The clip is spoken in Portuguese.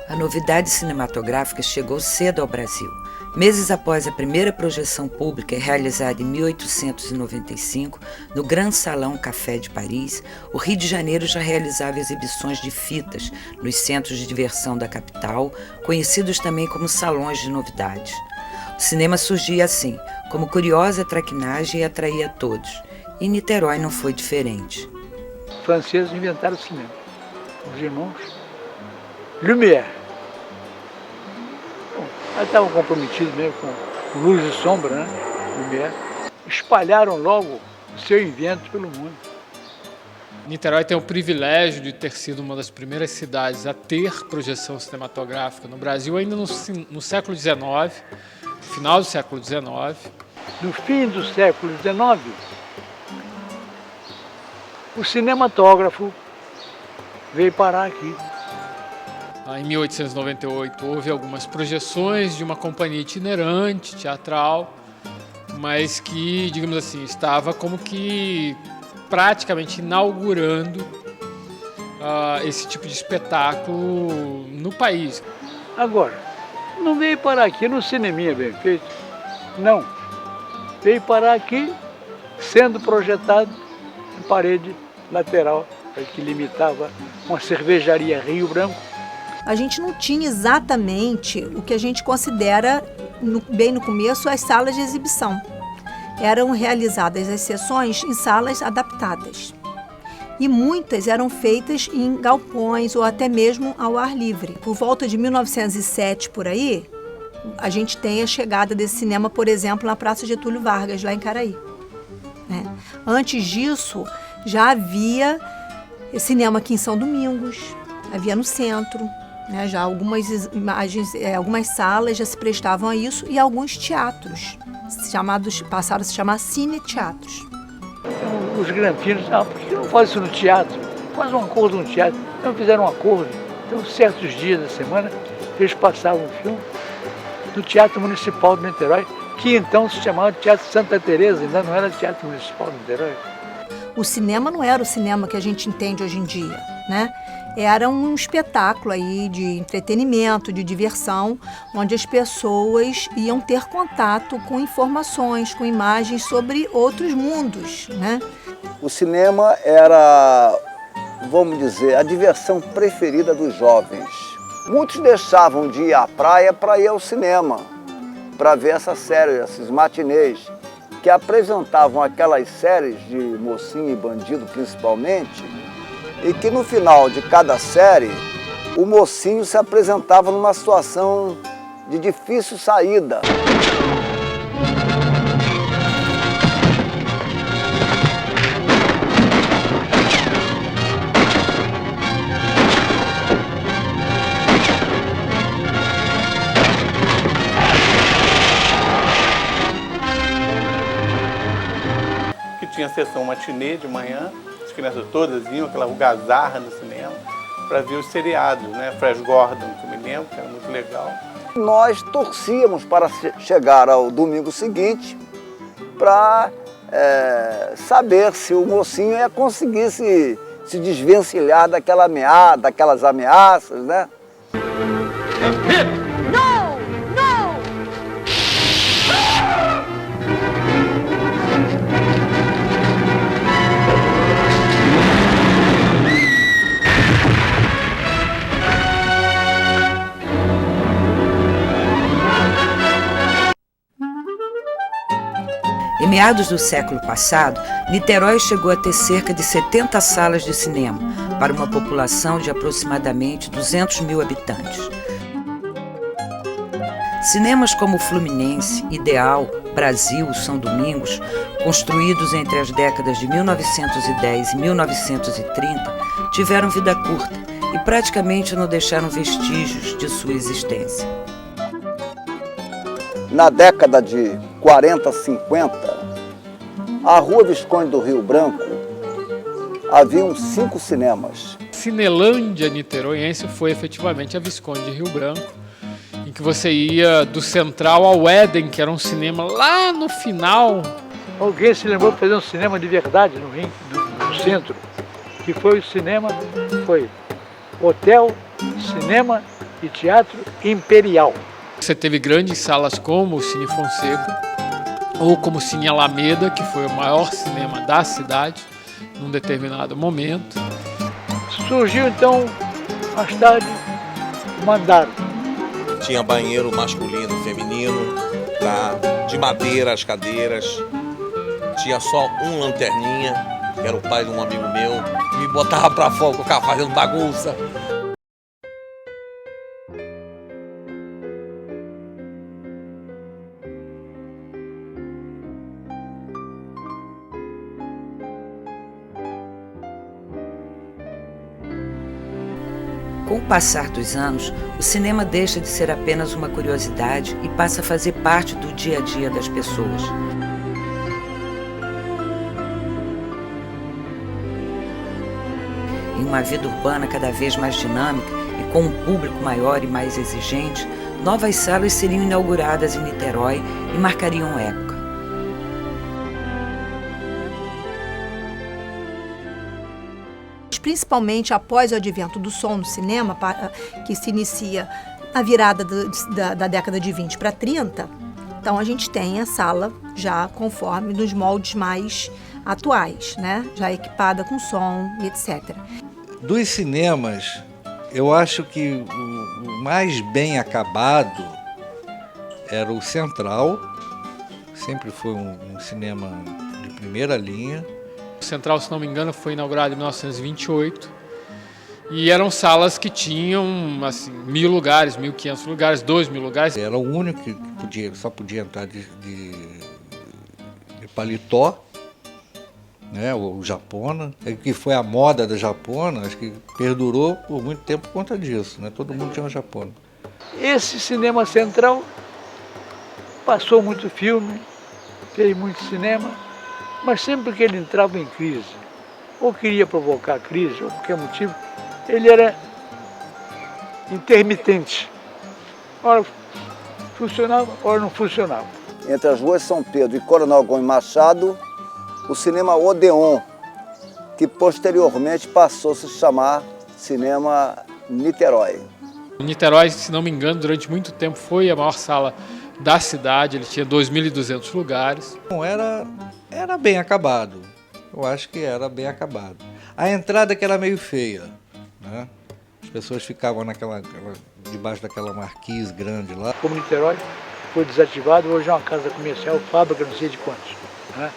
A novidade cinematográfica chegou cedo ao Brasil. Meses após a primeira projeção pública, realizada em 1895, no Grand Salão Café de Paris, o Rio de Janeiro já realizava exibições de fitas nos centros de diversão da capital, conhecidos também como salões de novidades. O cinema surgia assim, como curiosa traquinagem e atraía a todos. E Niterói não foi diferente. Os franceses inventaram o cinema. Os irmãos Lumière. Aí estavam comprometidos mesmo com luz e sombra, né? Lumière. Espalharam logo o seu invento pelo mundo. Niterói tem o privilégio de ter sido uma das primeiras cidades a ter projeção cinematográfica no Brasil, ainda no século XIX, final do século XIX. No fim do século XIX, o cinematógrafo veio parar aqui. Em 1898 houve algumas projeções de uma companhia itinerante, teatral, mas que, digamos assim, estava como que praticamente inaugurando esse tipo de espetáculo no país. Agora, não veio parar aqui no cineminha bem feito, não. Veio parar aqui sendo projetado em parede lateral, que limitava uma cervejaria Rio Branco. A gente não tinha exatamente o que a gente considera, bem no começo, as salas de exibição. Eram realizadas as sessões em salas adaptadas. E muitas eram feitas em galpões ou até mesmo ao ar livre. Por volta de 1907, por aí, a gente tem a chegada desse cinema, por exemplo, na Praça Getúlio Vargas, lá em Caraí. Antes disso, já havia cinema aqui em São Domingos, havia no centro. Já algumas imagens, algumas salas já se prestavam a isso e alguns teatros passaram a se chamar cine-teatros. Então, os granfinos, por que não faz isso no teatro? Faz um acordo no teatro. Então fizeram um acordo. Então, certos dias da semana, eles passavam o filme no Teatro Municipal de Niterói, que então se chamava Teatro Santa Teresa, ainda não era Teatro Municipal de Niterói. O cinema não era o cinema que a gente entende hoje em dia, né? Era um espetáculo aí de entretenimento, de diversão, onde as pessoas iam ter contato com informações, com imagens sobre outros mundos, né? O cinema era, vamos dizer, a diversão preferida dos jovens. Muitos deixavam de ir à praia para ir ao cinema, para ver essa série, esses matinês, que apresentavam aquelas séries de mocinho e bandido principalmente, e que no final de cada série, o mocinho se apresentava numa situação de difícil saída. Que tinha sessão matinê de manhã, as crianças todas iam, aquela algazarra no cinema, para ver os seriados, né? Flash Gordon, que eu me lembro, que era muito legal. Nós torcíamos para chegar ao domingo seguinte para saber se o mocinho ia conseguir se desvencilhar daquelas ameaças, né? Em meados do século passado, Niterói chegou a ter cerca de 70 salas de cinema, para uma população de aproximadamente 200 mil habitantes. Cinemas como Fluminense, Ideal, Brasil, São Domingos, construídos entre as décadas de 1910 e 1930, tiveram vida curta e praticamente não deixaram vestígios de sua existência. Na década de 40, 50, a Rua Visconde do Rio Branco haviam 5 cinemas. Cinelândia niteroiense foi efetivamente a Visconde de Rio Branco, em que você ia do Central ao Éden, que era um cinema lá no final. Alguém se lembrou de fazer um cinema de verdade no Rio, no centro, que foi o cinema, foi hotel, cinema e teatro imperial. Você teve grandes salas como o Cine Fonseca, ou como o Cine Alameda, que foi o maior cinema da cidade, num determinado momento. Surgiu então, mais tarde, o Mandaram. Tinha banheiro masculino e feminino, tá? De madeira as cadeiras. Tinha só um lanterninha, que era o pai de um amigo meu, me botava pra fora, eu ficava fazendo bagunça. Com o passar dos anos, o cinema deixa de ser apenas uma curiosidade e passa a fazer parte do dia a dia das pessoas. Em uma vida urbana cada vez mais dinâmica e com um público maior e mais exigente, novas salas seriam inauguradas em Niterói e marcariam época. Principalmente após o advento do som no cinema, que se inicia na virada da década de 20 para 30, então a gente tem a sala já conforme nos moldes mais atuais, né? Já equipada com som e etc. Dos cinemas, eu acho que o mais bem acabado era o Central, sempre foi um cinema de primeira linha. O Central, se não me engano, foi inaugurado em 1928 e eram salas que tinham assim, 1.000 lugares, 1.500 lugares, 2.000 lugares. Era o único que só podia entrar de paletó, né, o japona, que foi a moda da japona, acho que perdurou por muito tempo por conta disso, né? Todo mundo tinha uma japona. Esse cinema central passou muito filme, fez muito cinema, mas sempre que ele entrava em crise, ou queria provocar crise, ou por qualquer motivo, ele era intermitente. Ora funcionava, ora não funcionava. Entre as ruas São Pedro e Coronel Gomes Machado, o cinema Odeon, que posteriormente passou a se chamar Cinema Niterói. O Niterói, se não me engano, durante muito tempo foi a maior sala da cidade, ele tinha 2.200 lugares. Bom, era bem acabado, eu acho que era bem acabado. A entrada que era meio feia, né? As pessoas ficavam debaixo daquela marquise grande lá. Como Niterói foi desativado, hoje é uma casa comercial, fábrica, não sei de quantos, né?